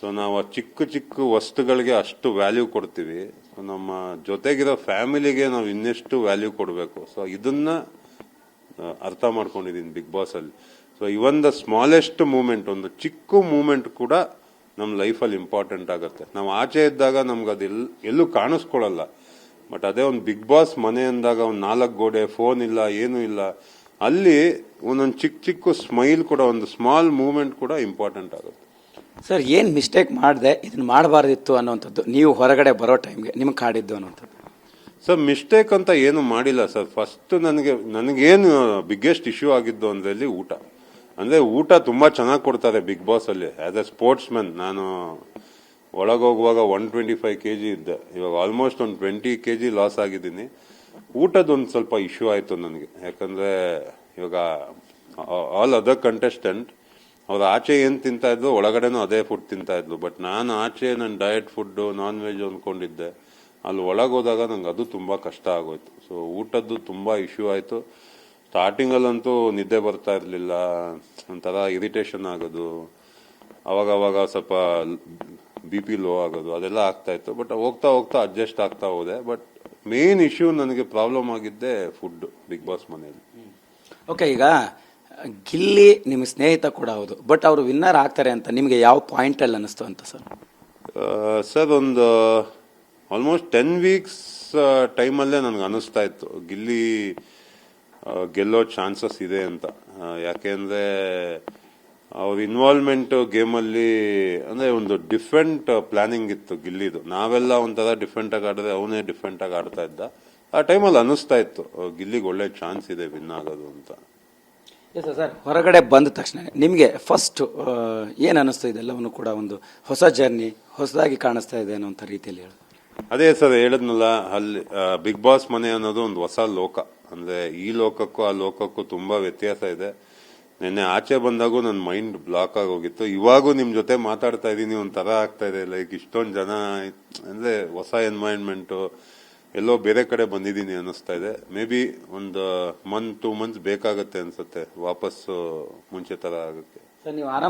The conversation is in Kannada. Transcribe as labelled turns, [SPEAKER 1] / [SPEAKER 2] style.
[SPEAKER 1] ಸೊ ನಾವು ಆ ಚಿಕ್ಕ ಚಿಕ್ಕ ವಸ್ತುಗಳಿಗೆ ಅಷ್ಟು ವ್ಯಾಲ್ಯೂ ಕೊಡ್ತೀವಿ. ಸೊ ನಮ್ಮ ಜೊತೆಗಿರೋ ಫ್ಯಾಮಿಲಿಗೆ ನಾವು ಇನ್ನೆಷ್ಟು ವ್ಯಾಲ್ಯೂ ಕೊಡಬೇಕು. ಸೊ ಇದನ್ನ ಅರ್ಥ ಮಾಡ್ಕೊಂಡಿದ್ದೀನಿ ಬಿಗ್ ಬಾಸ್ ಅಲ್ಲಿ. So even the smallest moment, ಒಂದು ಚಿಕ್ಕ ಮೂಮೆಂಟ್ ಕೂಡ ನಮ್ಮ ಲೈಫಲ್ಲಿ ಇಂಪಾರ್ಟೆಂಟ್ ಆಗುತ್ತೆ. ನಾವು ಆಚೆ ಇದ್ದಾಗ ನಮ್ಗೆ ಅದು ಎಲ್ಲೂ ಕಾಣಿಸ್ಕೊಳ್ಳಲ್ಲ. ಬಟ್ ಅದೇ ಒಂದು ಬಿಗ್ ಬಾಸ್ ಮನೆ ಅಂದಾಗ ಒಂದು 4 ಗೋಡೆ, ಫೋನ್ ಇಲ್ಲ, ಏನೂ ಇಲ್ಲ, ಅಲ್ಲಿ ಒಂದೊಂದು ಚಿಕ್ಕ ಚಿಕ್ಕ ಸ್ಮೈಲ್ ಕೂಡ, ಒಂದು ಸ್ಮಾಲ್ ಮೂಮೆಂಟ್ ಕೂಡ ಇಂಪಾರ್ಟೆಂಟ್ ಆಗುತ್ತೆ.
[SPEAKER 2] ಸರ್, ಏನು ಮಿಸ್ಟೇಕ್ ಮಾಡಿದೆ, ಇದನ್ನ ಮಾಡಬಾರ್ದಿತ್ತು ಅನ್ನೋವಂಥದ್ದು ನೀವು ಹೊರಗಡೆ ಬರೋ ಟೈಮ್ಗೆ ನಿಮ್ಗೆ ಕಾಡಿದ್ದು ಅನ್ನೋವಂಥದ್ದು?
[SPEAKER 1] ಸರ್, ಮಿಸ್ಟೇಕ್ ಅಂತ ಏನು ಮಾಡಿಲ್ಲ ಸರ್. ಫಸ್ಟ್ ನನಗೇನು ಬಿಗ್ಗೆಸ್ಟ್ ಇಶ್ಯೂ ಆಗಿದ್ದು ಅಂದ್ರೆ ಊಟ. ಅಂದ್ರೆ ಊಟ ತುಂಬಾ ಚೆನ್ನಾಗಿ ಕೊಡ್ತಾರೆ ಬಿಗ್ ಬಾಸ್ ಅಲ್ಲಿ. ಆಸ್ ಎ ಸ್ಪೋರ್ಟ್ಸ್ ಮ್ಯಾನ್ ನಾನು ಒಳಗೋಗುವಾಗ 125 kg ಇದ್ದೆ. ಇವಾಗ ಆಲ್ಮೋಸ್ಟ್ ಒಂದು 20 kg ಲಾಸ್ ಆಗಿದ್ದೀನಿ. ಊಟದೊಂದು ಸ್ವಲ್ಪ ಇಶ್ಯೂ ಆಯ್ತು ನನಗೆ. ಯಾಕಂದ್ರೆ ಇವಾಗ ಆಲ್ ಅದರ್ ಕಂಟೆಸ್ಟೆಂಟ್ ಅವ್ರು ಆಚೆ ಏನ್ ತಿಂತಾ ಇದ್ರು, ಒಳಗಡೆನೂ ಅದೇ ಫುಡ್ ತಿಂತಾ ಇದ್ರು. ಬಟ್ ನಾನು ಆಚೆ ನನ್ನ ಡಯಟ್ ಫುಡ್, ನಾನ್ ವೆಜ್ ಅಂದ್ಕೊಂಡಿದ್ದೆ. ಅಲ್ಲಿ ಒಳಗೋದಾಗ ನಂಗೆ ಅದು ತುಂಬಾ ಕಷ್ಟ ಆಗೋಯ್ತು. ಸೊ ಊಟದ್ದು ತುಂಬಾ ಇಶ್ಯೂ ಆಯ್ತು. ಸ್ಟಾರ್ಟಿಂಗ್ ಅಲ್ಲಂತೂ ನಿದ್ದೆ ಬರ್ತಾ ಇರ್ಲಿಲ್ಲ, ಒಂಥರ ಇರಿಟೇಷನ್ ಆಗೋದು, ಅವಾಗ ಸ್ವಲ್ಪ BP ಲೋ ಆಗೋದು, ಅದೆಲ್ಲ ಆಗ್ತಾ ಇತ್ತು. ಬಟ್ ಹೋಗ್ತಾ ಹೋಗ್ತಾ ಅಡ್ಜಸ್ಟ್ ಆಗ್ತಾ ಹೋದೆ. ಬಟ್ ಮೇನ್ ಇಶ್ಯೂ ನನಗೆ ಪ್ರಾಬ್ಲಮ್ ಆಗಿದ್ದೆ ಫುಡ್ ಬಿಗ್ ಬಾಸ್ ಮನೆಯಲ್ಲಿ.
[SPEAKER 2] ಓಕೆ, ಈಗ ಗಿಲ್ಲಿ ನಿಮ್ಮ ಸ್ನೇಹಿತ ಕೂಡ ಹೌದು, ಬಟ್ ಅವರು ವಿನ್ನರ್ ಆಗ್ತಾರೆ ಅಂತ ನಿಮಗೆ ಯಾವ ಪಾಯಿಂಟ್ ಅಲ್ಲಿ ಅನಿಸ್ತು ಅಂತ ಸರ್?
[SPEAKER 1] ಸರ್, ಒಂದು ಆಲ್ಮೋಸ್ಟ್ 10 weeks ಟೈಮಲ್ಲೇ ನನಗೆ ಅನಿಸ್ತಾ ಇತ್ತು ಗಿಲ್ಲಿ ಗೆಲ್ಲೋ ಚಾನ್ಸಸ್ ಇದೆ ಅಂತ. ಯಾಕೆಂದ್ರೆ ಅವ್ರ ಇನ್ವಾಲ್ವ್ಮೆಂಟ್ ಗೇಮಲ್ಲಿ ಅಂದ್ರೆ ಒಂದು ಡಿಫ್ರೆಂಟ್ ಪ್ಲಾನಿಂಗ್ ಇತ್ತು ಗಿಲ್ಲಿದು. ನಾವೆಲ್ಲ ಒಂಥರ ಡಿಫ್ರೆಂಟ್ ಆಗಿ ಆಡಿದ್ರೆ ಅವನೇ ಡಿಫ್ರೆಂಟ್ ಆಗಿ ಆಡ್ತಾ ಇದ್ದ. ಆ ಟೈಮಲ್ಲಿ ಅನಿಸ್ತಾ ಇತ್ತು ಗಿಲ್ಲಿಗೆ ಒಳ್ಳೆ ಚಾನ್ಸ್ ಇದೆ ವಿನ್ ಆಗೋದು ಅಂತ.
[SPEAKER 2] ಸರ್, ಹೊರಗಡೆ ಬಂದ ತಕ್ಷಣ ನಿಮಗೆ ಫಸ್ಟ್ ಏನು ಅನಿಸ್ತು? ಇದೆಲ್ಲವನ್ನು ಕೂಡ ಒಂದು ಹೊಸ ಜರ್ನಿ, ಹೊಸದಾಗಿ ಕಾಣಿಸ್ತಾ ಇದೆ ಅನ್ನೋಂಥ ರೀತಿಯಲ್ಲಿ ಹೇಳೋದು.
[SPEAKER 1] ಅದೇ ಸರ್, ಹೇಳಿದ್ನಲ್ಲ, ಅಲ್ಲಿ ಬಿಗ್ ಬಾಸ್ ಮನೆ ಅನ್ನೋದು ಒಂದು ಹೊಸ ಲೋಕ. ಅಂದ್ರೆ ಈ ಲೋಕಕ್ಕೂ ಆ ಲೋಕಕ್ಕೂ ತುಂಬಾ ವ್ಯತ್ಯಾಸ ಇದೆ. ನಿನ್ನೆ ಆಚೆ ಬಂದಾಗೂ ನನ್ನ ಮೈಂಡ್ ಬ್ಲಾಕ್ ಆಗಿ ಹೋಗಿತ್ತು. ಇವಾಗೂ ನಿಮ್ ಜೊತೆ ಮಾತಾಡ್ತಾ ಇದೀನಿ, ಒಂಥರ ಆಗ್ತಾ ಇದೆ. ಲೈಕ್ ಇಷ್ಟೊಂದು ಜನ, ಅಂದ್ರೆ ಹೊಸ ಎನ್ವೈರನ್ಮೆಂಟ್, ಎಲ್ಲೋ ಬೇರೆ ಕಡೆ ಬಂದಿದ್ದೀನಿ ಅನ್ನಿಸ್ತಾ ಇದೆ. ಮೇ ಬಿ ಒಂದು 1-2 months ಬೇಕಾಗತ್ತೆ ಅನ್ಸುತ್ತೆ ವಾಪಸ್ ಮುಂಚೆ ತರ ಆಗಕ್ಕೆ.
[SPEAKER 2] ಸರ್, ನೀವು ಆರಾಮ